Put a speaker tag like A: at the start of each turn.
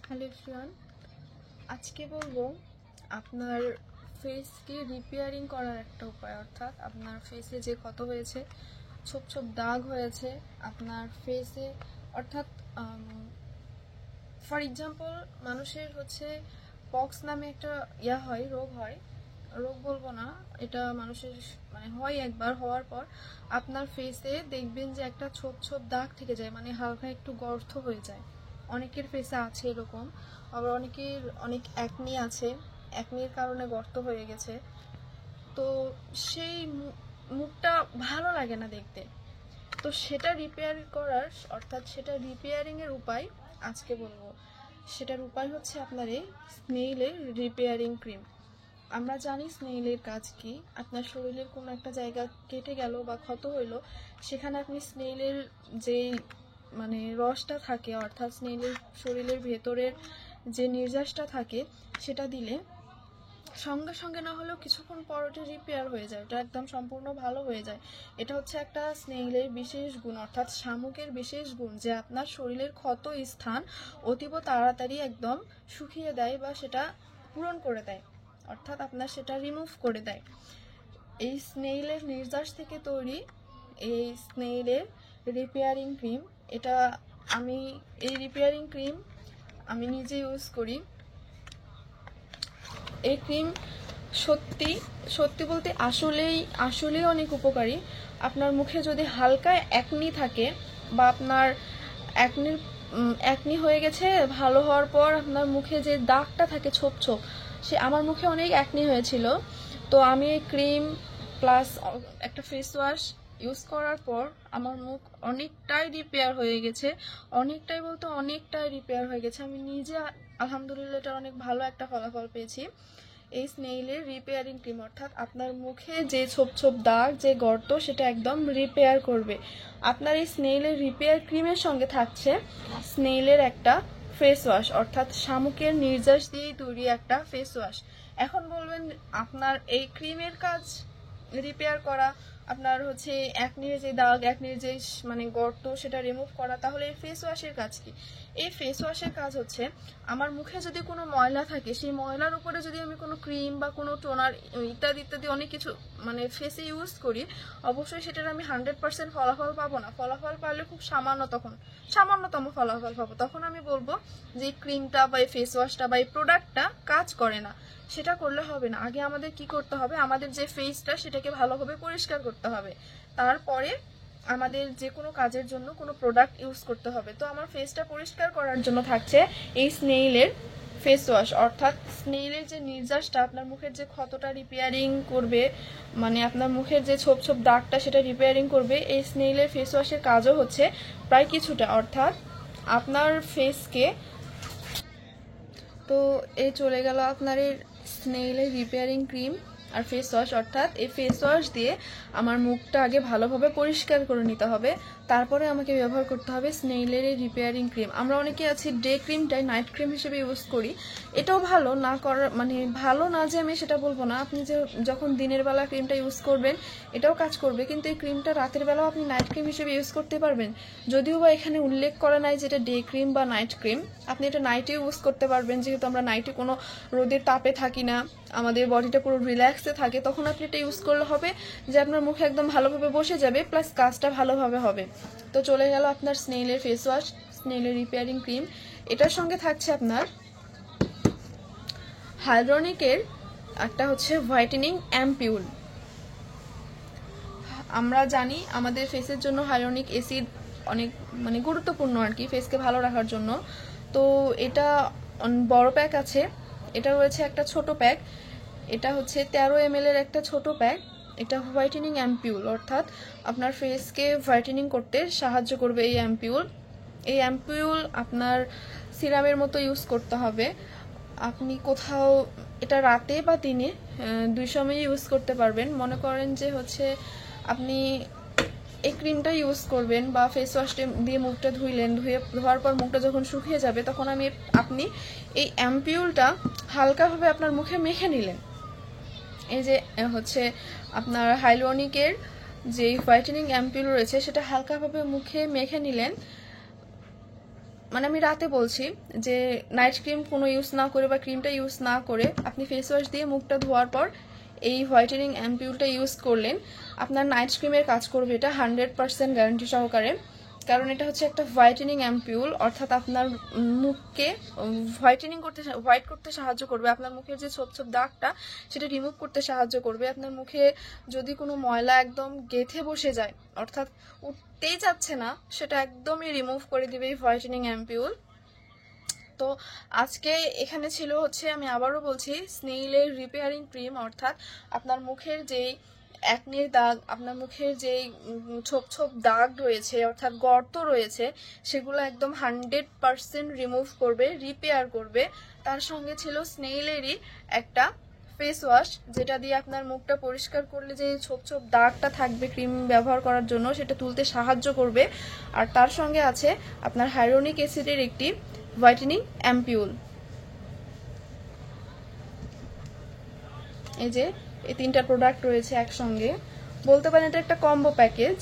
A: Hello everyone, আজকে বলবো আপনার ফেসকে রিপেয়ারিং করার একটা উপায়। অর্থাৎ আপনার ফেসে যে ক্ষত হয়েছে, ছোপ ছোপ দাগ হয়েছে আপনার ফেসে, অর্থাৎ ফর এক্সাম্পল মানুষের পক্স নামে একটা রোগ বলবো না, এটা মানুষের হয় একবার, হওয়ার পর আপনার ফেসে দেখবেন যে একটা ছোপ ছোপ দাগ থেকে যায়, হালকা একটু গর্ত হয়ে যায়। অনেকের ফেসে আছে এরকম, আবার অনেকের অনেক অ্যাকনি আছে, অ্যাকনির কারণে গর্ত হয়ে গেছে। তো সেই মুখটা ভালো লাগে না দেখতে। তো সেটা রিপেয়ার করার, অর্থাৎ সেটা রিপেয়ারিং এর উপায় আজকে বলবো। সেটার উপায় হচ্ছে আপনার এই স্নেইলের রিপেয়ারিং ক্রিম। আমরা জানি স্নেইলের কাজ কি। আপনার শরীরের কোনো একটা জায়গা কেটে গেল বা ক্ষত হইলো, সেখানে আপনি স্নেইলের যেই রসটা থাকে, অর্থাৎ স্নেইলের শরীরের ভেতরের যে নির্যাসটা থাকে, সেটা দিলে সঙ্গে সঙ্গে না হলেও কিছুক্ষণ পর ওটা রিপেয়ার হয়ে যায়, ওটা একদম সম্পূর্ণ ভালো হয়ে যায়। এটা হচ্ছে একটা স্নেইলের বিশেষ গুণ, অর্থাৎ শামুকের বিশেষ গুণ, যে আপনার শরীরের ক্ষত স্থান অতীব তাড়াতাড়ি একদম শুকিয়ে দেয় বা সেটা পূরণ করে দেয়, অর্থাৎ আপনার সেটা রিমুভ করে দেয়। এই স্নেইলের নির্যাস থেকে তৈরি এই স্নেইলের রিপেয়ারিং ক্রিম, এই রিপেয়ারিং ক্রিম আমি নিজে ইউজ করি। এই ক্রিম সত্যি সত্যি বলতে আসলেই অনেক উপকারী। আপনার মুখে যদি হালকা অ্যাকনি থাকে বা আপনার অ্যাকনি হয়ে গেছে, ভালো হওয়ার পর আপনার মুখে যে দাগটা থাকে ছোপ ছোপ, আমার মুখে অনেক অ্যাকনি হয়েছিল। তো আমি এই ক্রিম প্লাস একটা ফেস ওয়াশ ইউজ করার পর আমার মুখ অনেকটাই রিপেয়ার হয়ে গেছে। অনেকটাই রিপেয়ার হয়ে গেছে। আমি নিজে আলহামদুলিল্লাহ এটার অনেক ভালো একটা ফলাফল পেয়েছি। এই স্নেইলের রিপেয়ারিং ক্রিম, অর্থাৎ আপনার মুখে যে ছোপ ছোপ দাগ, যে গর্ত, সেটা একদম রিপেয়ার করবে। আপনার এই স্নেইলের রিপেয়ার ক্রিমের সঙ্গে থাকছে স্নেইলের একটা ফেস ওয়াশ, অর্থাৎ শামুকের নির্যাস দিয়েই তৈরি একটা ফেস ওয়াশ। এখন বলবেন আপনার এই ক্রিমের কাজ রিপেয়ার করা, আপনার অ্যাকনির যে দাগ, অ্যাকনির যে গর্ত, সেটা রিমুভ করা, তাহলে এই ফেস ওয়াশের কাজ কি? এই ফেস ওয়াশের কাজ হচ্ছে আমার মুখে যদি কোনো ময়লা থাকে, সেই ময়লার উপরে যদি আমি কোনো ক্রিম বা কোনো টোনার ইত্যাদি ইত্যাদি অনেক কিছু ফেসে ইউজ করি, অবশ্যই সেটার আমি 100% ফলাফল পাবো না। ফলাফল পাইলে খুব সামান্যতম ফলাফল পাবো। তখন আমি বলবো যে ক্রিমটা বা এই ফেস ওয়াশটা বা এই প্রোডাক্টটা কাজ করে না। সেটা করলে হবে না। আগে আমাদের কি করতে হবে? আমাদের যে ফেসটা, সেটাকে ভালোভাবে পরিষ্কার করতে হবে, তারপরে আমাদের যে কোনো কাজের জন্য কোনো প্রোডাক্ট ইউজ করতে হবে। তো আমার ফেসটা পরিষ্কার করার জন্য থাকছে এই স্নেইলের ফেস ওয়াশ, অর্থাৎ স্নেইলের যে নির্যাসটা আপনার মুখের যে ক্ষতটা রিপেয়ারিং করবে, আপনার মুখের যে ছোপ ছোপ দাগটা, সেটা রিপেয়ারিং করবে। এই স্নেইলের ফেস ওয়াশের কাজও হচ্ছে প্রায় কিছুটা, অর্থাৎ আপনার ফেসকে, তো এই চলে গেল আপনার এই স্নেইলের রিপেয়ারিং ক্রিম আর ফেস ওয়াশ। অর্থাৎ এই ফেস ওয়াশ দিয়ে আমার মুখটা আগে ভালোভাবে পরিষ্কার করে নিতে হবে, তারপরে আমাকে ব্যবহার করতে হবে স্নেইলের এই রিপেয়ারিং ক্রিম। আমরা অনেকে আছি ডে ক্রিমটাই নাইট ক্রিম হিসেবে ইউজ করি। এটাও ভালো না করার, ভালো না যে আমি সেটা বলবো না। আপনি যখন দিনের বেলা ক্রিমটা ইউজ করবেন, এটাও কাজ করবে, কিন্তু এই ক্রিমটা রাতের বেলাও আপনি নাইট ক্রিম হিসেবে ইউজ করতে পারবেন। যদিও বা এখানে উল্লেখ করা নাই যে এটা ডে ক্রিম বা নাইট ক্রিম, আপনি এটা নাইটে ইউজ করতে পারবেন। যেহেতু আমরা নাইটে কোনো রোদের তাপে থাকি না, আমাদের বডিটা পুরো রিল্যাক্সে থাকে, তখন আপনি এটা ইউজ করলে হবে যে আপনার মুখে একদম ভালোভাবে বসে যাবে, প্লাস কাজটা ভালোভাবে হবে। তো চলে গেল আপনার স্নেইলের ফেস ওয়াশ, স্নেইলের রিপেয়ারিং ক্রিম। এটার সঙ্গে থাকছে আপনার হাইলোনিকের একটা হোয়াইটেনিং অ্যাম্পিউল। আমরা জানি আমাদের ফেসের জন্য হাইলোনিক অ্যাসিড অনেক গুরুত্বপূর্ণ আর কি, ফেসকে ভালো রাখার জন্য। তো এটা বড় প্যাক আছে, এটা রয়েছে একটা ছোট প্যাক। এটা 13 ml এর একটা ছোট প্যাক। এটা হোয়াইটেনিং অ্যাম্পিউল, অর্থাৎ আপনার ফেসকে হোয়াইটেনিং করতে সাহায্য করবে এই অ্যাম্পিউল। এই অ্যাম্পিউল আপনার সিরামের মতো ইউজ করতে হবে। আপনি কোথাও এটা রাতে বা দিনে দুই সময় ইউজ করতে পারবেন। মনে করেন যে আপনি এই ক্রিমটা ইউজ করবেন বা ফেস ওয়াশ দিয়ে মুখটা ধোয়ার পর মুখটা যখন শুকিয়ে যাবে, তখন আপনি এই অ্যাম্পিউলটা হালকাভাবে আপনার মুখে মেখে নিলেন। এই যে আপনার হাইলোনিকের যে হোয়াইটেনিং অ্যাম্পিউল রয়েছে, সেটা হালকাভাবে মুখে মেখে নিলেন। মানে আমি রাতে বলছি যে নাইট ক্রিম কোনো ইউজ না করে বা ক্রিমটা ইউজ না করে আপনি ফেস ওয়াশ দিয়ে মুখটা ধোয়ার পর এই হোয়াইটেনিং অ্যাম্পিউলটা ইউজ করলেন, আপনার নাইট ক্রিমের কাজ করবে এটা 100% গ্যারান্টি সহকারে। কারণ এটা হচ্ছে একটা হোয়াইটেনিং অ্যাম্পিউল, অর্থাৎ আপনার মুখকে হোয়াইট করতে সাহায্য করবে, আপনার মুখের যে ছোপ ছোপ দাগটা সেটা রিমুভ করতে সাহায্য করবে। আপনার মুখে যদি কোনো ময়লা একদম গেঁথে বসে যায়, অর্থাৎ উঠতেই যাচ্ছে না, সেটা একদমই রিমুভ করে দিবে এই হোয়াইটেনিং অ্যাম্পিউল। তো আজকে এখানে ছিল হচ্ছে, আমি আবারও বলছি, স্নেইলের রিপেয়ারিং ক্রিম, অর্থাৎ আপনার মুখের যেই অ্যাকনির দাগ, আপনার মুখের যেই ছোপ ছোপ দাগ রয়েছে অর্থাৎ গর্ত রয়েছে, সেগুলো একদম 100% রিমুভ করবে, রিপেয়ার করবে। তার সঙ্গে ছিল স্নেইলেরই একটা ফেস ওয়াশ, যেটা দিয়ে আপনার মুখটা পরিষ্কার করলে যে ছোপ ছোপ দাগটা থাকবে ক্রিম ব্যবহার করার জন্য সেটা তুলতে সাহায্য করবে। আর তার সঙ্গে আছে আপনার হাইরোনিক অ্যাসিডের একটি হোয়াইটেনিং অ্যাম্পিউল। এই যে এই তিনটা প্রোডাক্ট রয়েছে একসঙ্গে, বলতে পারেন এটা একটা কম্বো প্যাকেজ,